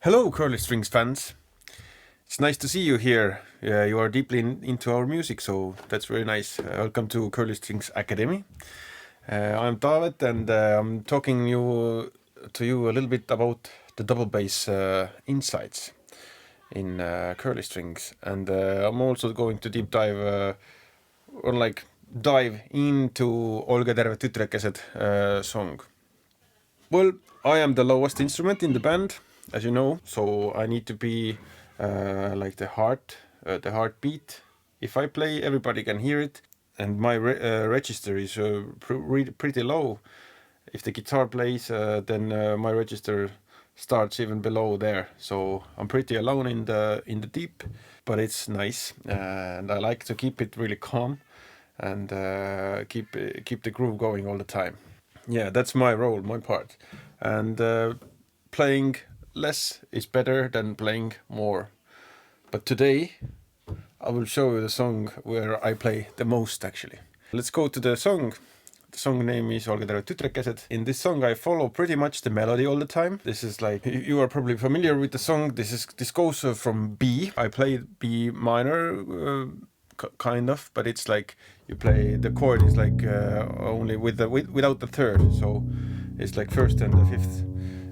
Hello, Curly Strings fans. It's nice to see you here. You are deeply into our music, so that's very nice. Welcome to Curly Strings Academy. I'm Taavet, and I'm talking to you a little bit about the double bass insights in Curly Strings, and I'm also going to deep dive into Olge, terved, song. Well, I am the lowest instrument in the band, as you know, so I need to be like the heartbeat. If I play, everybody can hear it, and my register is pretty low. If the guitar plays, then my register starts even below there. So I'm pretty alone in the deep, but it's nice, and I like to keep it really calm and keep the groove going all the time. Yeah, that's my role, my part, and playing less is better than playing more. But today I will show you the song where I play the most, actually. Let's go to the song. The song name is Olge, terved. In this song I follow pretty much the melody all the time. This is like, you are probably familiar with the song. This goes from B. I play B minor, kind of, but it's like you play the chord is like only without the third, so it's like first and the fifth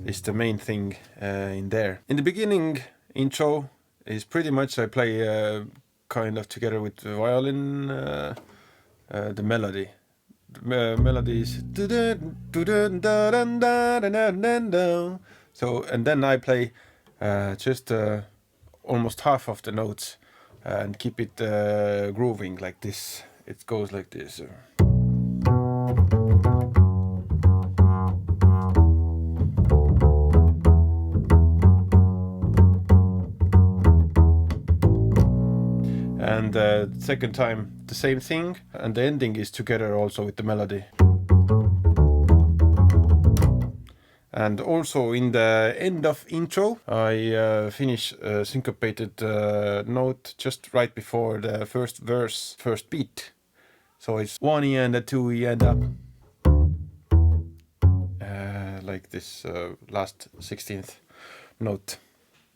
is the main thing in there. In the beginning, intro is pretty much I play kind of together with the violin the melody. The melody is so, and then I play just almost half of the notes and keep it grooving like this. It goes like this. And second time the same thing, and the ending is together also with the melody. And also in the end of intro I finish a syncopated note just right before the first verse, first beat. So it's 1 E and a 2 E and up, like this last 16th note,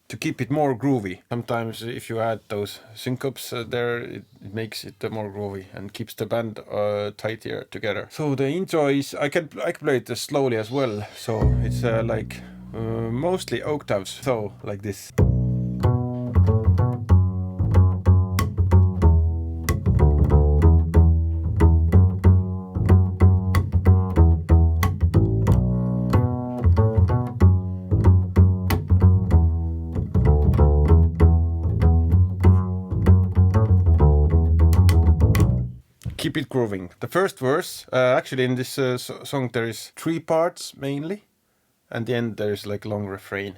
to keep it more groovy. Sometimes if you add those syncopes there, it makes it more groovy and keeps the band tighter together. So the intro is, I can play it slowly as well. So it's like mostly octaves, so like this. Keep it grooving. The first verse, actually in this song there is 3 parts mainly, and the end there is like long refrain.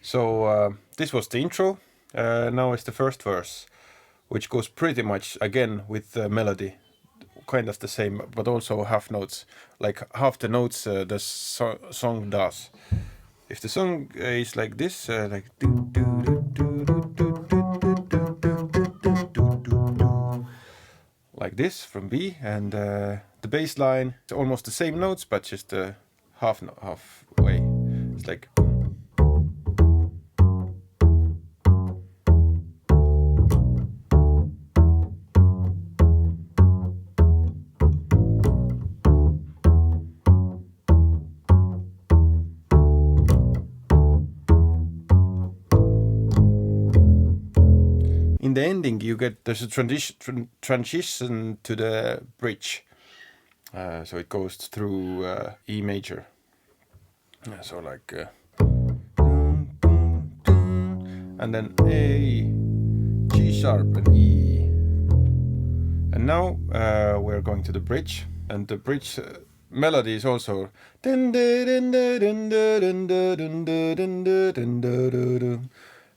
So this was the intro. Now it's the first verse, which goes pretty much again with the melody, kind of the same, but also half notes, like half the notes the song does. If the song is like this, like do do do do do do like this from B, and the bass line is almost the same notes, but just halfway. It's like in the ending you get, there's a transition to the bridge, so it goes through E major, so like and then A, G sharp and E, and now we're going to the bridge, and the bridge melody is also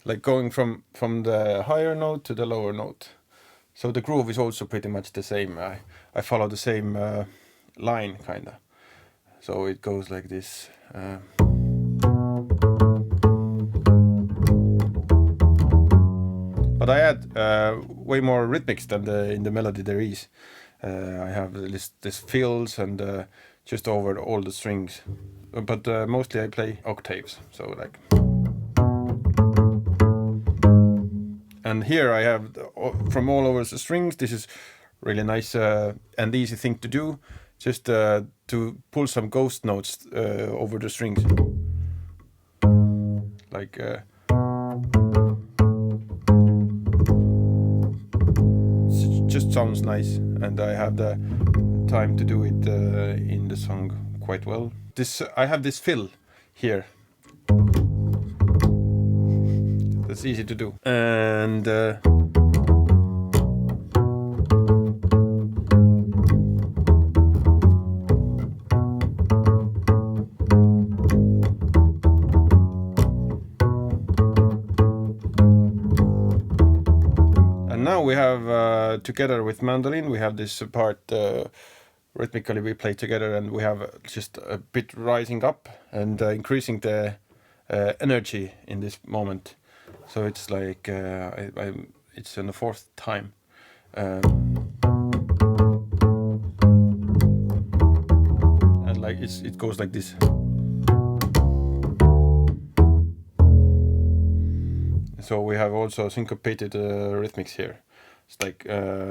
like going from the higher note to the lower note. So the groove is also pretty much the same. I follow the same line, kinda. So it goes like this. But I add way more rhythmics than in the melody there is. I have this fills and just over all the strings, but mostly I play octaves, so like. And here I have from all over the strings. This is really nice and easy thing to do, just to pull some ghost notes over the strings, like it just sounds nice, and I have the time to do it in the song quite well. I have this fill here. That's easy to do, and now we have together with mandolin, we have this part rhythmically we play together, and we have just a bit rising up and increasing the energy in this moment. So it's like it's in the fourth time. And like it goes like this. So we have also syncopated rhythmics here. It's like, yeah.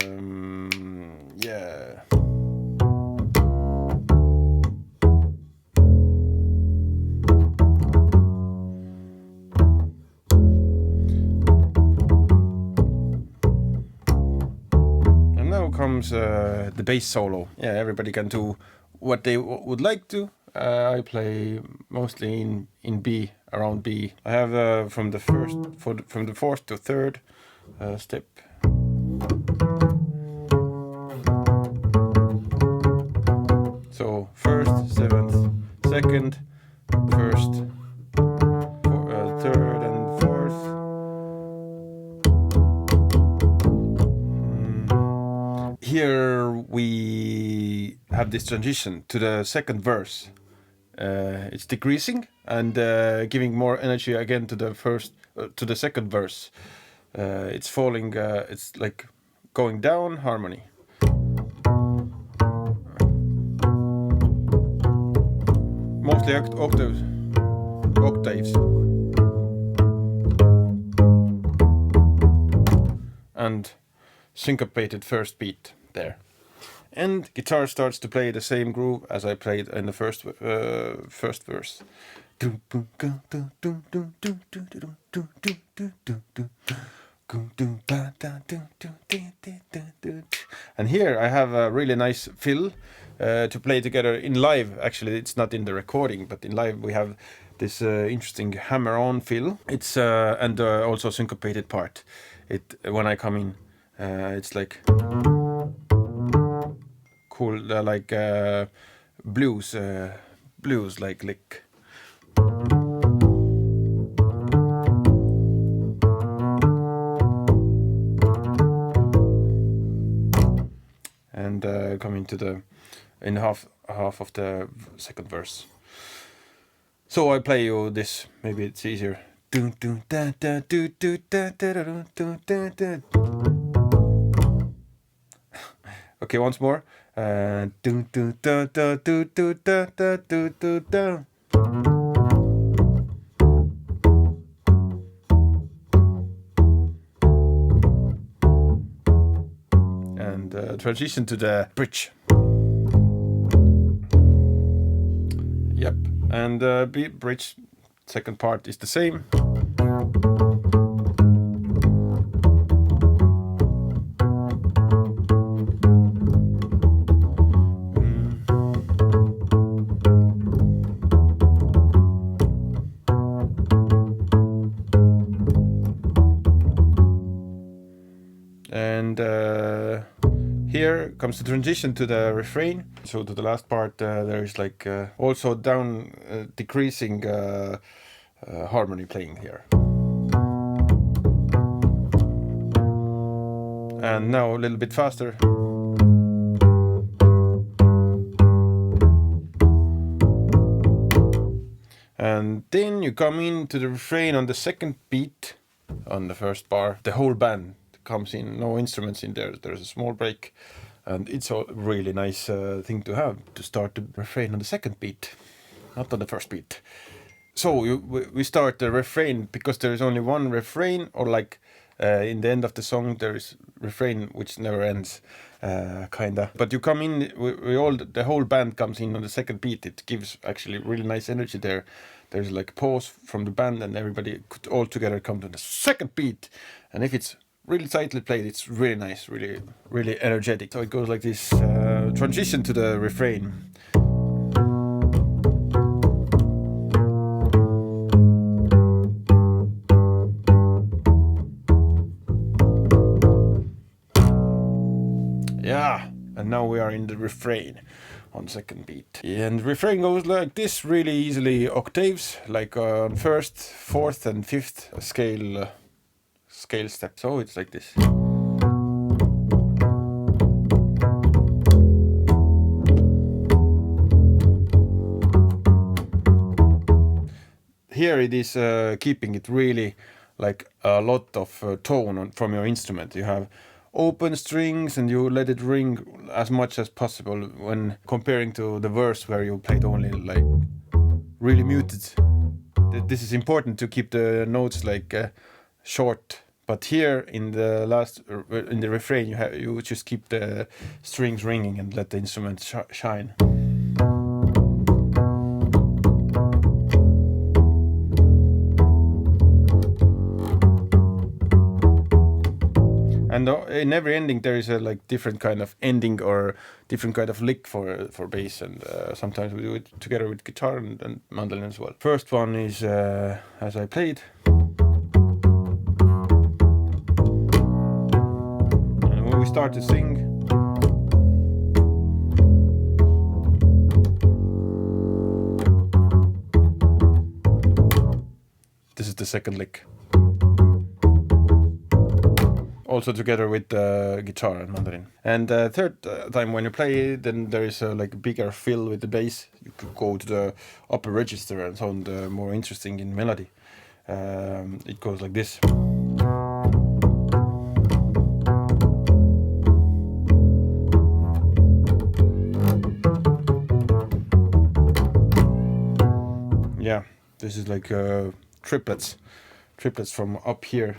And now comes the bass solo. Yeah, everybody can do what they would like to. I play mostly in B, around B. I have from the fourth to third step. So first, seventh, second, first, third, and fourth. Here we have this transition to the second verse. It's decreasing and giving more energy again to the to the second verse. It's falling. It's like going down harmony. Mostly octaves, and syncopated first beat there. And guitar starts to play the same groove as I played in the first verse. And here I have a really nice fill to play together in live. Actually, it's not in the recording, but in live we have this interesting hammer-on fill. It's and also syncopated part. When I come in, it's like cool, like blues like lick. And coming to in half of the second verse. So I play you this. Maybe it's easier. Okay, once more. And transition to the bridge. Yep, and bridge second part is the same. And here comes the transition to the refrain. So to the last part, there is like also down decreasing harmony playing here. And now a little bit faster. And then you come into the refrain on the second beat on the first bar. The whole band comes in, no instruments in there. There's a small break, And it's a really nice thing to have, to start the refrain on the second beat, not on the first beat. So we start the refrain because there is only one refrain, or like in the end of the song there is refrain which never ends, kinda. But you come in, the whole band comes in on the second beat. It gives actually really nice energy there. There's like a pause from the band and everybody could all together come to the second beat. And if it's really tightly played, it's really nice, really, really energetic. So it goes like this, transition to the refrain. Yeah, and now we are in the refrain on second beat. And the refrain goes like this, really easily octaves, like on first, fourth and fifth scale step. So it's like this. Here it is keeping it really like a lot of tone from your instrument. You have open strings and you let it ring as much as possible when comparing to the verse where you played only like really muted. This is important to keep the notes like short. But here in the refrain you just keep the strings ringing and let the instrument shine. And in every ending there is a like different kind of ending or different kind of lick for bass, and sometimes we do it together with guitar and mandolin as well. First one is as I played. And when we start to sing, this is the second lick. Also together with the guitar and mandolin. And third time when you play, then there is a like bigger fill with the bass. You could go to the upper register and sound more interesting in melody. It goes like this. Yeah, this is like triplets from up here.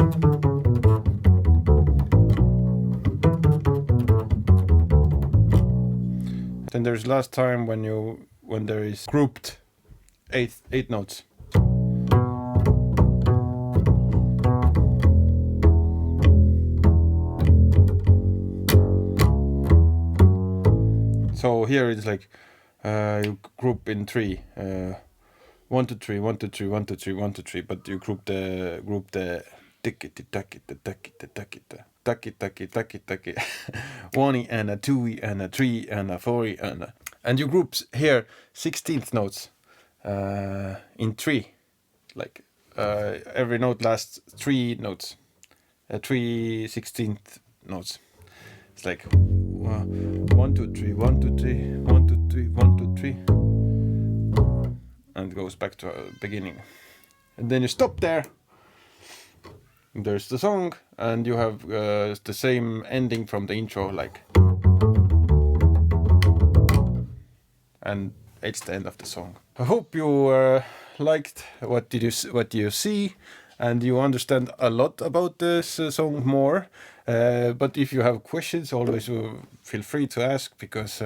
Then there's last time when there is grouped eight notes. So here it's like you group in three, 1 2 3 1 2 3 1 2 3 1 2 3, but you group the taki 1 and a 2 and a 3 and a 4 and you group here 16th notes in 3, like every note lasts 3 notes, 3 16th notes. It's like 1 2 3 1 2 3 1 2 3 1 2 3, and it goes back to beginning, and then you stop there. There's the song, and you have the same ending from the intro, like, and it's the end of the song. I hope you liked what you see, and you understand a lot about this song more. But if you have questions, always feel free to ask, because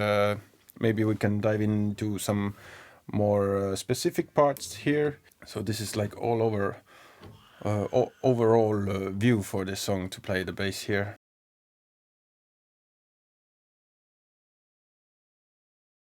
maybe we can dive into some more specific parts here. So this is like all over overall view for this song to play the bass here.